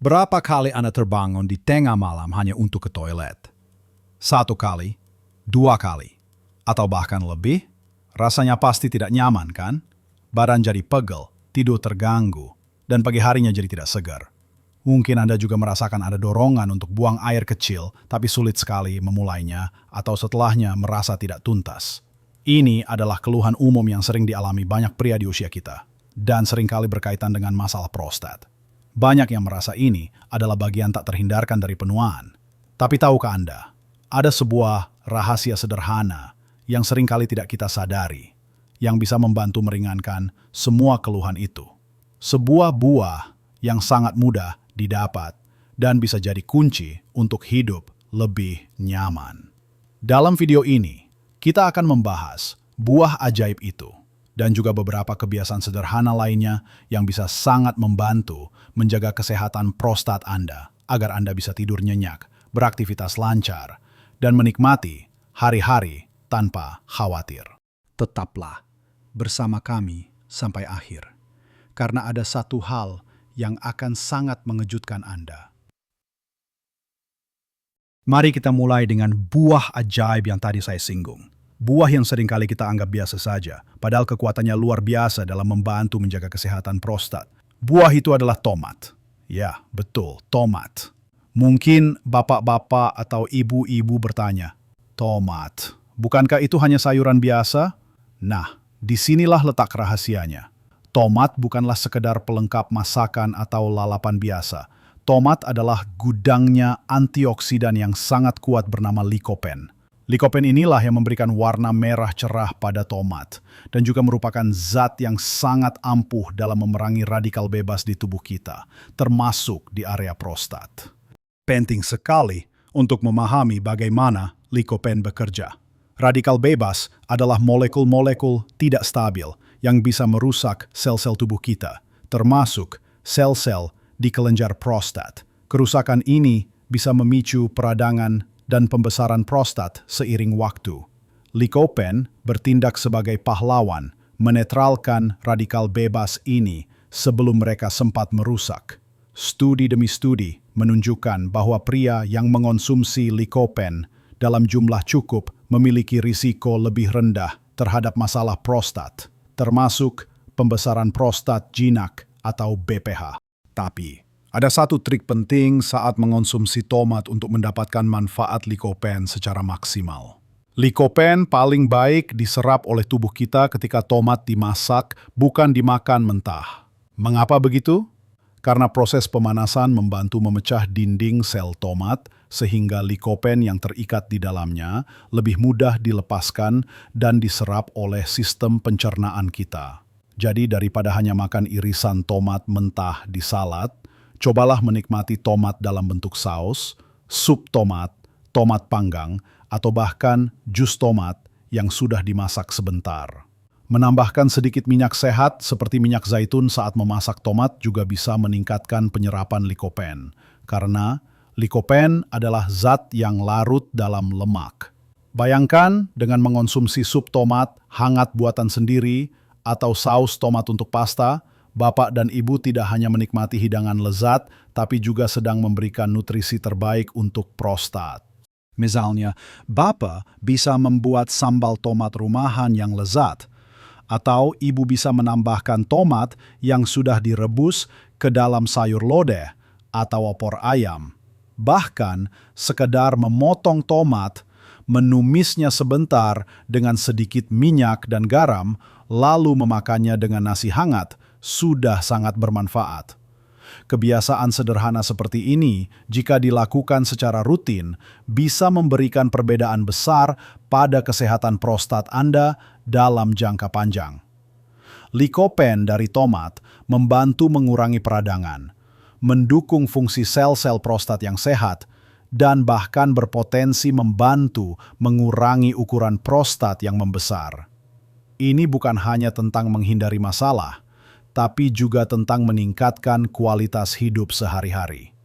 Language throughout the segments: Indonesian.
Berapa kali Anda terbangun di tengah malam hanya untuk ke toilet? 1 kali, 2 kali, atau bahkan lebih? Rasanya pasti tidak nyaman, kan? Badan jadi pegel, tidur terganggu, dan pagi harinya jadi tidak segar. Mungkin Anda juga merasakan ada dorongan untuk buang air kecil, tapi sulit sekali memulainya, atau setelahnya merasa tidak tuntas. Ini adalah keluhan umum yang sering dialami banyak pria di usia kita, dan seringkali berkaitan dengan masalah prostat. Banyak yang merasa ini adalah bagian tak terhindarkan dari penuaan. Tapi tahukah Anda, ada sebuah rahasia sederhana yang seringkali tidak kita sadari, yang bisa membantu meringankan semua keluhan itu. Sebuah buah yang sangat mudah didapat dan bisa jadi kunci untuk hidup lebih nyaman. Dalam video ini, kita akan membahas buah ajaib itu dan juga beberapa kebiasaan sederhana lainnya yang bisa sangat membantu menjaga kesehatan prostat Anda agar Anda bisa tidur nyenyak, beraktivitas lancar, dan menikmati hari-hari tanpa khawatir. Tetaplah bersama kami sampai akhir, karena ada satu hal yang akan sangat mengejutkan Anda. Mari kita mulai dengan buah ajaib yang tadi saya singgung. Buah yang seringkali kita anggap biasa saja, padahal kekuatannya luar biasa dalam membantu menjaga kesehatan prostat. Buah itu adalah tomat. Ya, betul, tomat. Mungkin bapak-bapak atau ibu-ibu bertanya, tomat, bukankah itu hanya sayuran biasa? Nah, disinilah letak rahasianya. Tomat bukanlah sekedar pelengkap masakan atau lalapan biasa. Tomat adalah gudangnya antioksidan yang sangat kuat bernama lycopene. Lycopene inilah yang memberikan warna merah cerah pada tomat dan juga merupakan zat yang sangat ampuh dalam memerangi radikal bebas di tubuh kita, termasuk di area prostat. Penting sekali untuk memahami bagaimana lycopene bekerja. Radikal bebas adalah molekul-molekul tidak stabil yang bisa merusak sel-sel tubuh kita, termasuk sel-sel di kelenjar prostat. Kerusakan ini bisa memicu peradangan dan pembesaran prostat seiring waktu. Lycopene bertindak sebagai pahlawan, menetralkan radikal bebas ini sebelum mereka sempat merusak. Studi demi studi menunjukkan bahwa pria yang mengonsumsi lycopene dalam jumlah cukup memiliki risiko lebih rendah terhadap masalah prostat, termasuk pembesaran prostat jinak atau BPH. Tapi ada satu trik penting saat mengonsumsi tomat untuk mendapatkan manfaat lycopene secara maksimal. Lycopene paling baik diserap oleh tubuh kita ketika tomat dimasak, bukan dimakan mentah. Mengapa begitu? Karena proses pemanasan membantu memecah dinding sel tomat, sehingga lycopene yang terikat di dalamnya lebih mudah dilepaskan dan diserap oleh sistem pencernaan kita. Jadi daripada hanya makan irisan tomat mentah di salad, cobalah menikmati tomat dalam bentuk saus, sup tomat, tomat panggang, atau bahkan jus tomat yang sudah dimasak sebentar. Menambahkan sedikit minyak sehat seperti minyak zaitun saat memasak tomat juga bisa meningkatkan penyerapan lycopene, karena lycopene adalah zat yang larut dalam lemak. Bayangkan dengan mengonsumsi sup tomat hangat buatan sendiri atau saus tomat untuk pasta, Bapak dan Ibu tidak hanya menikmati hidangan lezat, tapi juga sedang memberikan nutrisi terbaik untuk prostat. Misalnya, Bapak bisa membuat sambal tomat rumahan yang lezat, atau Ibu bisa menambahkan tomat yang sudah direbus ke dalam sayur lodeh atau opor ayam. Bahkan, sekedar memotong tomat, menumisnya sebentar dengan sedikit minyak dan garam, lalu memakannya dengan nasi hangat, sudah sangat bermanfaat. Kebiasaan sederhana seperti ini, jika dilakukan secara rutin, bisa memberikan perbedaan besar pada kesehatan prostat Anda dalam jangka panjang. Lycopene dari tomat membantu mengurangi peradangan, mendukung fungsi sel-sel prostat yang sehat, dan bahkan berpotensi membantu mengurangi ukuran prostat yang membesar. Ini bukan hanya tentang menghindari masalah, tapi juga tentang meningkatkan kualitas hidup sehari-hari.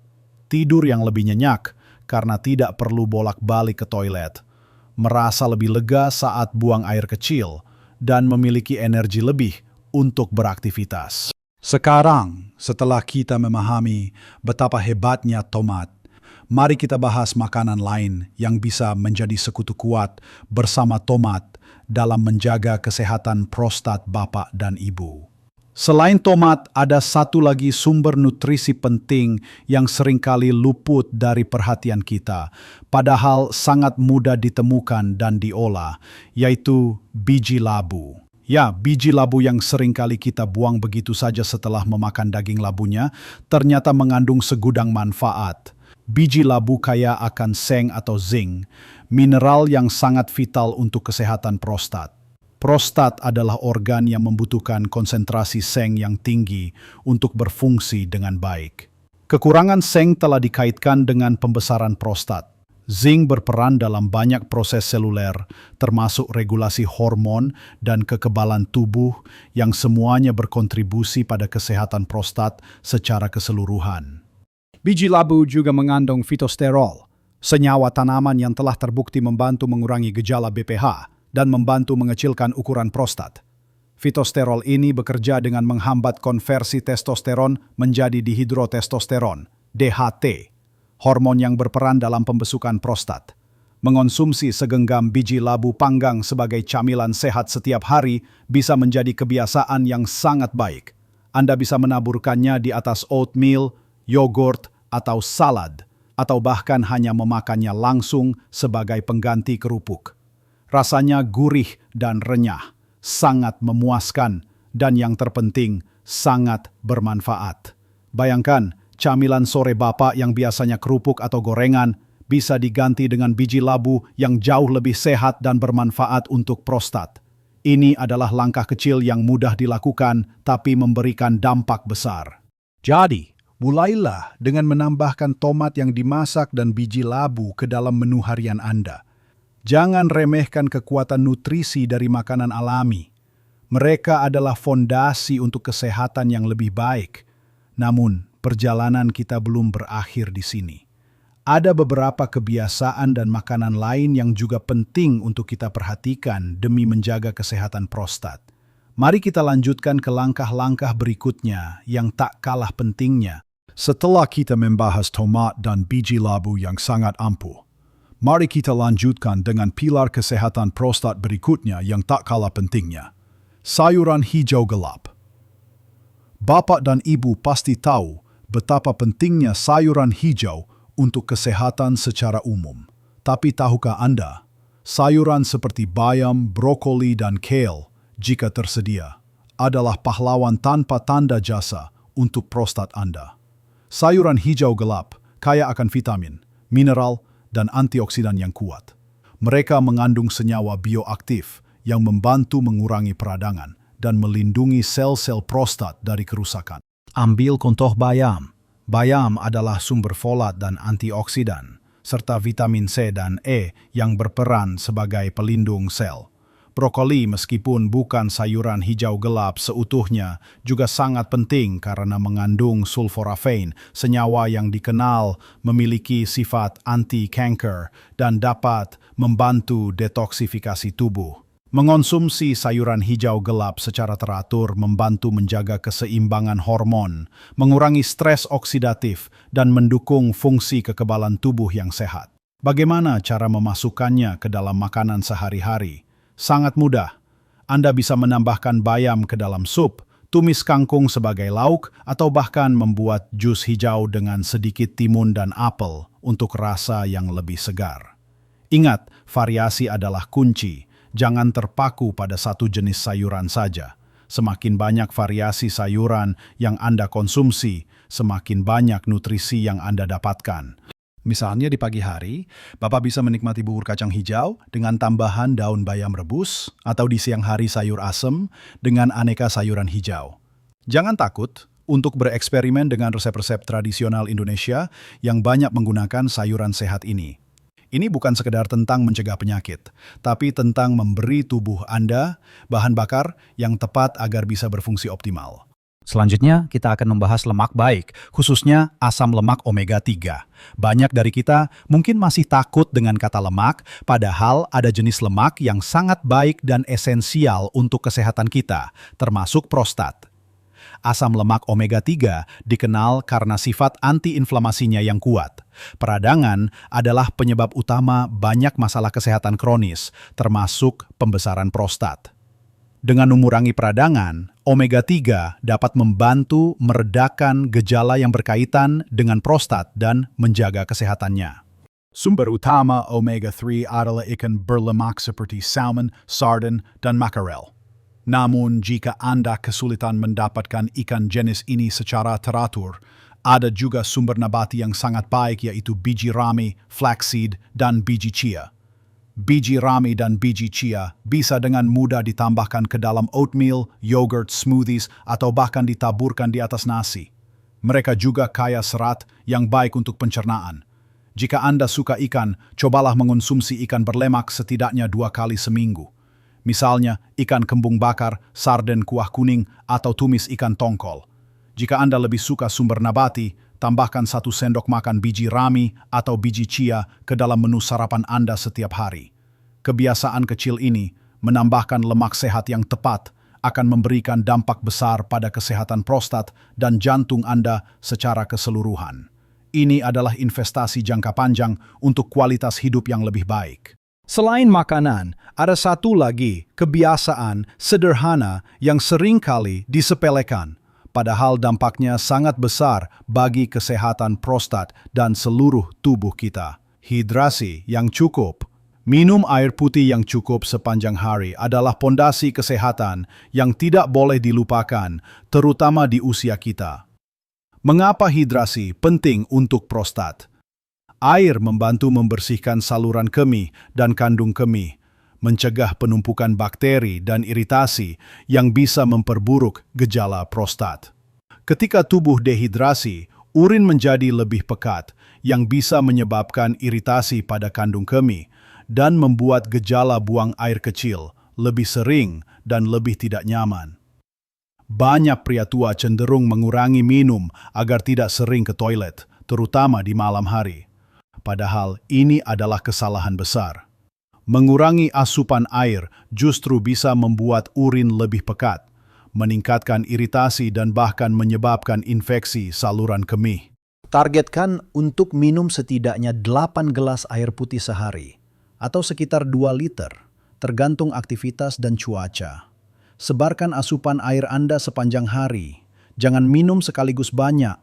Tidur yang lebih nyenyak karena tidak perlu bolak-balik ke toilet, merasa lebih lega saat buang air kecil, dan memiliki energi lebih untuk beraktivitas. Sekarang, setelah kita memahami betapa hebatnya tomat, mari kita bahas makanan lain yang bisa menjadi sekutu kuat bersama tomat dalam menjaga kesehatan prostat bapak dan ibu. Selain tomat, ada satu lagi sumber nutrisi penting yang seringkali luput dari perhatian kita, padahal sangat mudah ditemukan dan diolah, yaitu biji labu. Ya, biji labu yang seringkali kita buang begitu saja setelah memakan daging labunya, ternyata mengandung segudang manfaat. Biji labu kaya akan seng atau zinc, mineral yang sangat vital untuk kesehatan prostat. Prostat adalah organ yang membutuhkan konsentrasi seng yang tinggi untuk berfungsi dengan baik. Kekurangan seng telah dikaitkan dengan pembesaran prostat. Zinc berperan dalam banyak proses seluler, termasuk regulasi hormon dan kekebalan tubuh yang semuanya berkontribusi pada kesehatan prostat secara keseluruhan. Biji labu juga mengandung fitosterol, senyawa tanaman yang telah terbukti membantu mengurangi gejala BPH dan membantu mengecilkan ukuran prostat. Fitosterol ini bekerja dengan menghambat konversi testosteron menjadi dihidrotestosteron, DHT, hormon yang berperan dalam pembesukan prostat. Mengonsumsi segenggam biji labu panggang sebagai camilan sehat setiap hari bisa menjadi kebiasaan yang sangat baik. Anda bisa menaburkannya di atas oatmeal, yogurt, atau salad, atau bahkan hanya memakannya langsung sebagai pengganti kerupuk. Rasanya gurih dan renyah, sangat memuaskan, dan yang terpenting, sangat bermanfaat. Bayangkan, camilan sore bapak yang biasanya kerupuk atau gorengan bisa diganti dengan biji labu yang jauh lebih sehat dan bermanfaat untuk prostat. Ini adalah langkah kecil yang mudah dilakukan tapi memberikan dampak besar. Jadi, mulailah dengan menambahkan tomat yang dimasak dan biji labu ke dalam menu harian Anda. Jangan remehkan kekuatan nutrisi dari makanan alami. Mereka adalah fondasi untuk kesehatan yang lebih baik. Namun, perjalanan kita belum berakhir di sini. Ada beberapa kebiasaan dan makanan lain yang juga penting untuk kita perhatikan demi menjaga kesehatan prostat. Mari kita lanjutkan ke langkah-langkah berikutnya yang tak kalah pentingnya. Setelah kita membahas tomat dan biji labu yang sangat ampuh, mari kita lanjutkan dengan pilar kesehatan prostat berikutnya yang tak kalah pentingnya. Sayuran hijau gelap. Bapak dan ibu pasti tahu betapa pentingnya sayuran hijau untuk kesehatan secara umum. Tapi tahukah Anda, sayuran seperti bayam, brokoli, dan kale, jika tersedia, adalah pahlawan tanpa tanda jasa untuk prostat Anda. Sayuran hijau gelap kaya akan vitamin, mineral, dan antioksidan yang kuat. Mereka mengandung senyawa bioaktif yang membantu mengurangi peradangan dan melindungi sel-sel prostat dari kerusakan. Ambil contoh bayam. Bayam adalah sumber folat dan antioksidan, serta vitamin C dan E yang berperan sebagai pelindung sel. Brokoli meskipun bukan sayuran hijau gelap seutuhnya juga sangat penting karena mengandung sulforaphane, senyawa yang dikenal memiliki sifat anti-kanker dan dapat membantu detoksifikasi tubuh. Mengonsumsi sayuran hijau gelap secara teratur membantu menjaga keseimbangan hormon, mengurangi stres oksidatif, dan mendukung fungsi kekebalan tubuh yang sehat. Bagaimana cara memasukkannya ke dalam makanan sehari-hari? Sangat mudah. Anda bisa menambahkan bayam ke dalam sup, tumis kangkung sebagai lauk, atau bahkan membuat jus hijau dengan sedikit timun dan apel untuk rasa yang lebih segar. Ingat, variasi adalah kunci. Jangan terpaku pada satu jenis sayuran saja. Semakin banyak variasi sayuran yang Anda konsumsi, semakin banyak nutrisi yang Anda dapatkan. Misalnya di pagi hari, Bapak bisa menikmati bubur kacang hijau dengan tambahan daun bayam rebus, atau di siang hari sayur asem dengan aneka sayuran hijau. Jangan takut untuk bereksperimen dengan resep-resep tradisional Indonesia yang banyak menggunakan sayuran sehat ini. Ini bukan sekedar tentang mencegah penyakit, tapi tentang memberi tubuh Anda bahan bakar yang tepat agar bisa berfungsi optimal. Selanjutnya, kita akan membahas lemak baik, khususnya asam lemak omega 3. Banyak dari kita mungkin masih takut dengan kata lemak, padahal ada jenis lemak yang sangat baik dan esensial untuk kesehatan kita, termasuk prostat. Asam lemak omega-3 dikenal karena sifat antiinflamasinya yang kuat. Peradangan adalah penyebab utama banyak masalah kesehatan kronis, termasuk pembesaran prostat. Dengan mengurangi peradangan, omega-3 dapat membantu meredakan gejala yang berkaitan dengan prostat dan menjaga kesehatannya. Sumber utama omega-3 adalah ikan berlemak seperti salmon, sardin, dan mackerel. Namun, jika Anda kesulitan mendapatkan ikan jenis ini secara teratur, ada juga sumber nabati yang sangat baik yaitu biji rami, flaxseed, dan biji chia. Biji rami dan biji chia bisa dengan mudah ditambahkan ke dalam oatmeal, yogurt, smoothies, atau bahkan ditaburkan di atas nasi. Mereka juga kaya serat yang baik untuk pencernaan. Jika Anda suka ikan, cobalah mengonsumsi ikan berlemak setidaknya 2 kali seminggu. Misalnya, ikan kembung bakar, sarden kuah kuning, atau tumis ikan tongkol. Jika Anda lebih suka sumber nabati, tambahkan 1 sendok makan biji rami atau biji chia ke dalam menu sarapan Anda setiap hari. Kebiasaan kecil ini, menambahkan lemak sehat yang tepat, akan memberikan dampak besar pada kesehatan prostat dan jantung Anda secara keseluruhan. Ini adalah investasi jangka panjang untuk kualitas hidup yang lebih baik. Selain makanan, ada satu lagi kebiasaan sederhana yang seringkali disepelekan, padahal dampaknya sangat besar bagi kesehatan prostat dan seluruh tubuh kita. Hidrasi yang cukup. Minum air putih yang cukup sepanjang hari adalah pondasi kesehatan yang tidak boleh dilupakan, terutama di usia kita. Mengapa hidrasi penting untuk prostat? Air membantu membersihkan saluran kemih dan kandung kemih, mencegah penumpukan bakteri dan iritasi yang bisa memperburuk gejala prostat. Ketika tubuh dehidrasi, urin menjadi lebih pekat yang bisa menyebabkan iritasi pada kandung kemih dan membuat gejala buang air kecil lebih sering dan lebih tidak nyaman. Banyak pria tua cenderung mengurangi minum agar tidak sering ke toilet, terutama di malam hari. Padahal ini adalah kesalahan besar. Mengurangi asupan air justru bisa membuat urin lebih pekat, meningkatkan iritasi dan bahkan menyebabkan infeksi saluran kemih. Targetkan untuk minum setidaknya 8 gelas air putih sehari, atau sekitar 2 liter, tergantung aktivitas dan cuaca. Sebarkan asupan air Anda sepanjang hari. Jangan minum sekaligus banyak.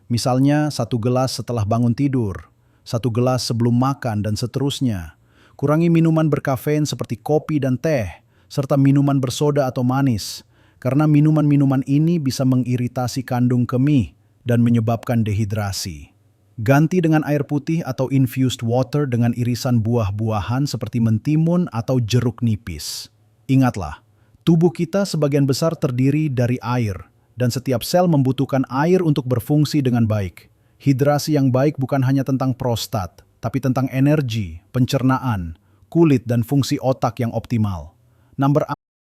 Misalnya 1 gelas setelah bangun tidur, 1 gelas sebelum makan, dan seterusnya. Kurangi minuman berkafein seperti kopi dan teh, serta minuman bersoda atau manis, karena minuman-minuman ini bisa mengiritasi kandung kemih dan menyebabkan dehidrasi. Ganti dengan air putih atau infused water dengan irisan buah-buahan seperti mentimun atau jeruk nipis. Ingatlah, tubuh kita sebagian besar terdiri dari air, dan setiap sel membutuhkan air untuk berfungsi dengan baik. Hidrasi yang baik bukan hanya tentang prostat, tapi tentang energi, pencernaan, kulit, dan fungsi otak yang optimal.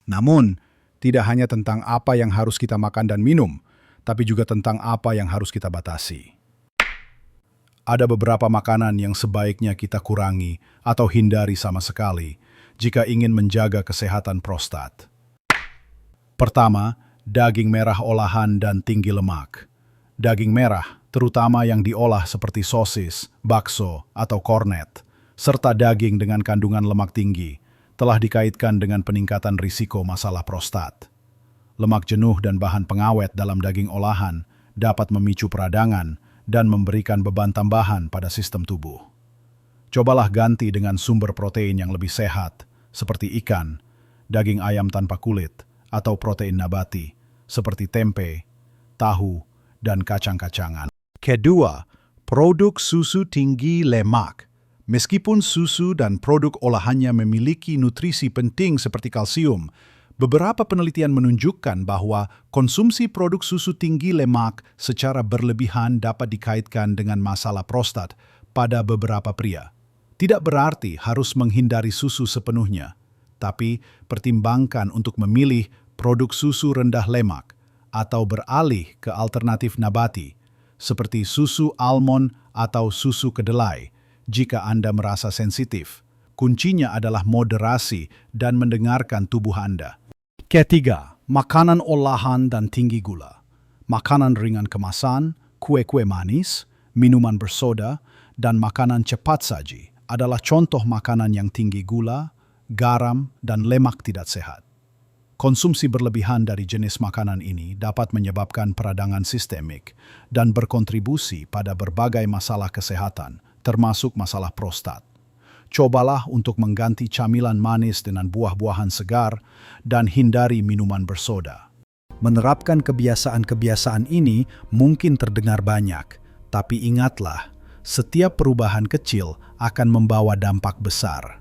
Namun, tidak hanya tentang apa yang harus kita makan dan minum, tapi juga tentang apa yang harus kita batasi. Ada beberapa makanan yang sebaiknya kita kurangi atau hindari sama sekali jika ingin menjaga kesehatan prostat. Pertama, daging merah olahan dan tinggi lemak. Daging merah, terutama yang diolah seperti sosis, bakso, atau kornet, serta daging dengan kandungan lemak tinggi, telah dikaitkan dengan peningkatan risiko masalah prostat. Lemak jenuh dan bahan pengawet dalam daging olahan dapat memicu peradangan dan memberikan beban tambahan pada sistem tubuh. Cobalah ganti dengan sumber protein yang lebih sehat, seperti ikan, daging ayam tanpa kulit, atau protein nabati, seperti tempe, tahu, dan kacang-kacangan. Kedua, produk susu tinggi lemak. Meskipun susu dan produk olahannya memiliki nutrisi penting seperti kalsium, beberapa penelitian menunjukkan bahwa konsumsi produk susu tinggi lemak secara berlebihan dapat dikaitkan dengan masalah prostat pada beberapa pria. Tidak berarti harus menghindari susu sepenuhnya, tapi pertimbangkan untuk memilih produk susu rendah lemak atau beralih ke alternatif nabati, seperti susu almond atau susu kedelai, jika Anda merasa sensitif. Kuncinya adalah moderasi dan mendengarkan tubuh Anda. Ketiga, makanan olahan dan tinggi gula. makanan ringan kemasan, kue-kue manis, minuman bersoda, dan makanan cepat saji adalah contoh makanan yang tinggi gula, garam, dan lemak tidak sehat. Konsumsi berlebihan dari jenis makanan ini dapat menyebabkan peradangan sistemik dan berkontribusi pada berbagai masalah kesehatan, termasuk masalah prostat. Cobalah untuk mengganti camilan manis dengan buah-buahan segar dan hindari minuman bersoda. Menerapkan kebiasaan-kebiasaan ini mungkin terdengar banyak, tapi ingatlah, setiap perubahan kecil akan membawa dampak besar.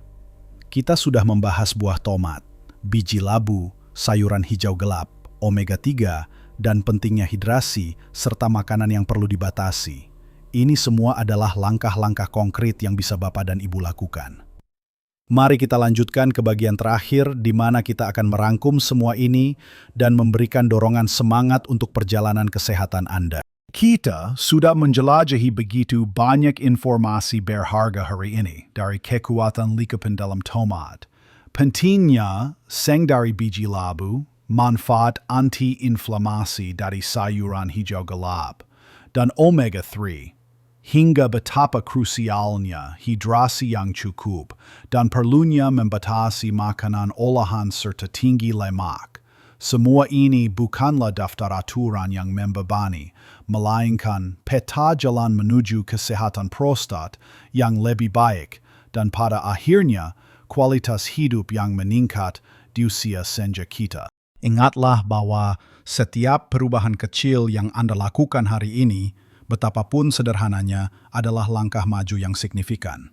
Kita sudah membahas buah tomat, biji labu, sayuran hijau gelap, omega 3, dan pentingnya hidrasi, serta makanan yang perlu dibatasi. Ini semua adalah langkah-langkah konkret yang bisa Bapak dan Ibu lakukan. Mari kita lanjutkan ke bagian terakhir di mana kita akan merangkum semua ini dan memberikan dorongan semangat untuk perjalanan kesehatan Anda. Kita sudah menjelajahi begitu banyak informasi berharga hari ini dari kekuatan likopen dalam tomat. Pentingnya seng dari biji labu, manfaat anti-inflamasi dari sayuran hijau gelap, dan omega 3, hingga betapa krusialnya hidrasi yang cukup dan perlunya membatasi makanan olahan serta tinggi lemak. Semua ini bukanlah daftar aturan yang membebani, melainkan peta jalan menuju kesehatan prostat yang lebih baik dan pada akhirnya kualitas hidup yang meningkat di usia senja kita. Ingatlah bahwa setiap perubahan kecil yang Anda lakukan hari ini, betapapun sederhananya, adalah langkah maju yang signifikan.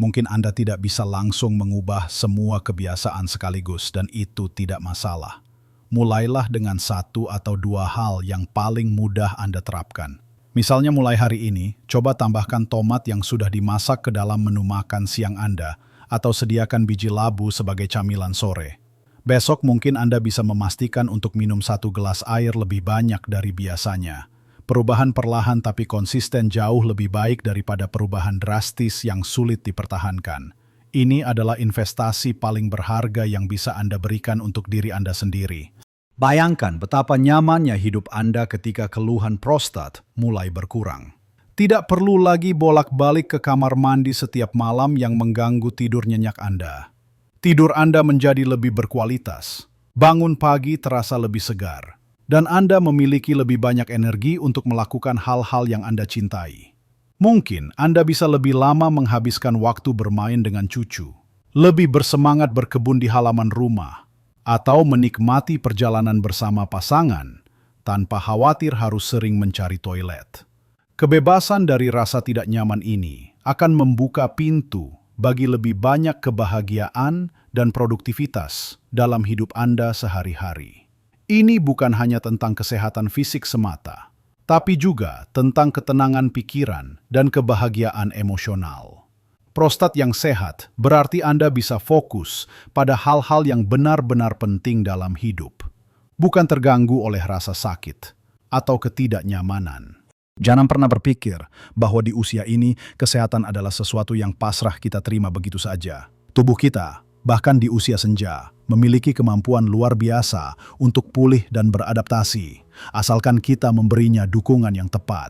Mungkin Anda tidak bisa langsung mengubah semua kebiasaan sekaligus dan itu tidak masalah. Mulailah dengan 1 atau 2 hal yang paling mudah Anda terapkan. Misalnya mulai hari ini, coba tambahkan tomat yang sudah dimasak ke dalam menu makan siang Anda, atau sediakan biji labu sebagai camilan sore. Besok mungkin Anda bisa memastikan untuk minum 1 gelas air lebih banyak dari biasanya. Perubahan perlahan tapi konsisten jauh lebih baik daripada perubahan drastis yang sulit dipertahankan. Ini adalah investasi paling berharga yang bisa Anda berikan untuk diri Anda sendiri. Bayangkan betapa nyamannya hidup Anda ketika keluhan prostat mulai berkurang. Tidak perlu lagi bolak-balik ke kamar mandi setiap malam yang mengganggu tidur nyenyak Anda. Tidur Anda menjadi lebih berkualitas. Bangun pagi terasa lebih segar. Dan Anda memiliki lebih banyak energi untuk melakukan hal-hal yang Anda cintai. Mungkin Anda bisa lebih lama menghabiskan waktu bermain dengan cucu, lebih bersemangat berkebun di halaman rumah, atau menikmati perjalanan bersama pasangan tanpa khawatir harus sering mencari toilet. Kebebasan dari rasa tidak nyaman ini akan membuka pintu bagi lebih banyak kebahagiaan dan produktivitas dalam hidup Anda sehari-hari. Ini bukan hanya tentang kesehatan fisik semata, tapi juga tentang ketenangan pikiran dan kebahagiaan emosional. Prostat yang sehat berarti Anda bisa fokus pada hal-hal yang benar-benar penting dalam hidup, bukan terganggu oleh rasa sakit atau ketidaknyamanan. Jangan pernah berpikir bahwa di usia ini kesehatan adalah sesuatu yang pasrah kita terima begitu saja. Tubuh kita, bahkan di usia senja, memiliki kemampuan luar biasa untuk pulih dan beradaptasi, asalkan kita memberinya dukungan yang tepat.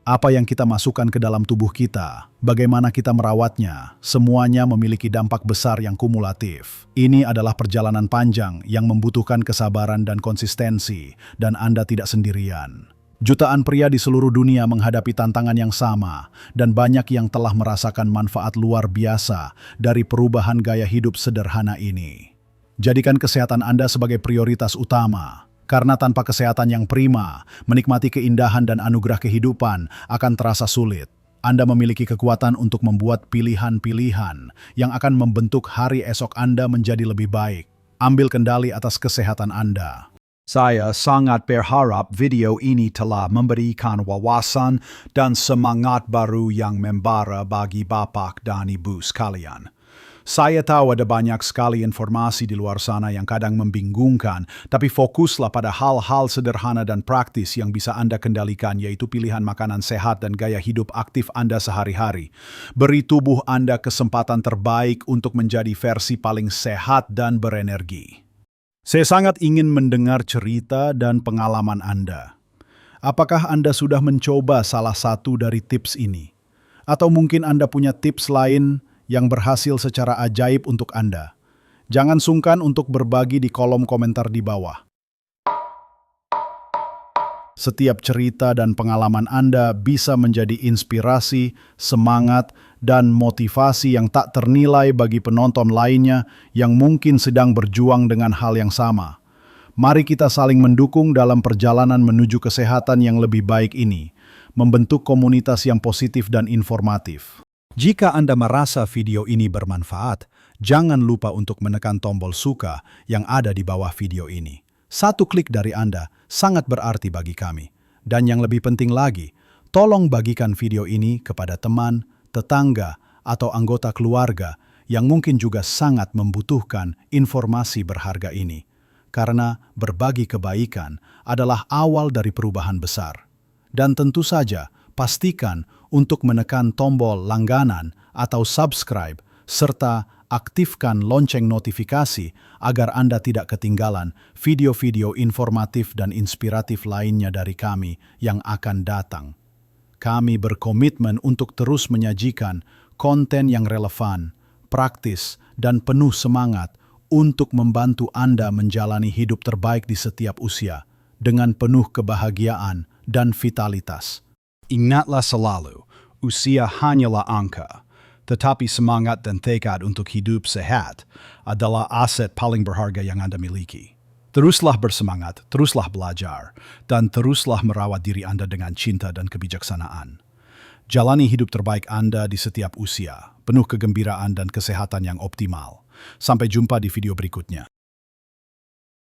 Apa yang kita masukkan ke dalam tubuh kita, bagaimana kita merawatnya, semuanya memiliki dampak besar yang kumulatif. Ini adalah perjalanan panjang yang membutuhkan kesabaran dan konsistensi, dan Anda tidak sendirian. Jutaan pria di seluruh dunia menghadapi tantangan yang sama, dan banyak yang telah merasakan manfaat luar biasa dari perubahan gaya hidup sederhana ini. Jadikan kesehatan Anda sebagai prioritas utama, karena tanpa kesehatan yang prima, menikmati keindahan dan anugerah kehidupan akan terasa sulit. Anda memiliki kekuatan untuk membuat pilihan-pilihan yang akan membentuk hari esok Anda menjadi lebih baik. Ambil kendali atas kesehatan Anda. Saya sangat berharap video ini telah memberikan wawasan dan semangat baru yang membara bagi Bapak dan Ibu sekalian. Saya tahu ada banyak sekali informasi di luar sana yang kadang membingungkan, tapi fokuslah pada hal-hal sederhana dan praktis yang bisa Anda kendalikan, yaitu pilihan makanan sehat dan gaya hidup aktif Anda sehari-hari. Beri tubuh Anda kesempatan terbaik untuk menjadi versi paling sehat dan berenergi. Saya sangat ingin mendengar cerita dan pengalaman Anda. Apakah Anda sudah mencoba salah satu dari tips ini? Atau mungkin Anda punya tips lain yang berhasil secara ajaib untuk Anda? Jangan sungkan untuk berbagi di kolom komentar di bawah. Setiap cerita dan pengalaman Anda bisa menjadi inspirasi, semangat, dan motivasi yang tak ternilai bagi penonton lainnya yang mungkin sedang berjuang dengan hal yang sama. Mari kita saling mendukung dalam perjalanan menuju kesehatan yang lebih baik ini, membentuk komunitas yang positif dan informatif. Jika Anda merasa video ini bermanfaat, jangan lupa untuk menekan tombol suka yang ada di bawah video ini. Satu klik dari Anda sangat berarti bagi kami. Dan yang lebih penting lagi, tolong bagikan video ini kepada teman, tetangga, atau anggota keluarga yang mungkin juga sangat membutuhkan informasi berharga ini. Karena berbagi kebaikan adalah awal dari perubahan besar. Dan tentu saja, pastikan untuk menekan tombol langganan atau subscribe, serta aktifkan lonceng notifikasi agar Anda tidak ketinggalan video-video informatif dan inspiratif lainnya dari kami yang akan datang. Kami berkomitmen untuk terus menyajikan konten yang relevan, praktis, dan penuh semangat untuk membantu Anda menjalani hidup terbaik di setiap usia dengan penuh kebahagiaan dan vitalitas. Ingatlah selalu, usia hanyalah angka. Tetapi semangat dan tekad untuk hidup sehat adalah aset paling berharga yang Anda miliki. Teruslah bersemangat, teruslah belajar, dan teruslah merawat diri Anda dengan cinta dan kebijaksanaan. Jalani hidup terbaik Anda di setiap usia, penuh kegembiraan dan kesehatan yang optimal. Sampai jumpa di video berikutnya.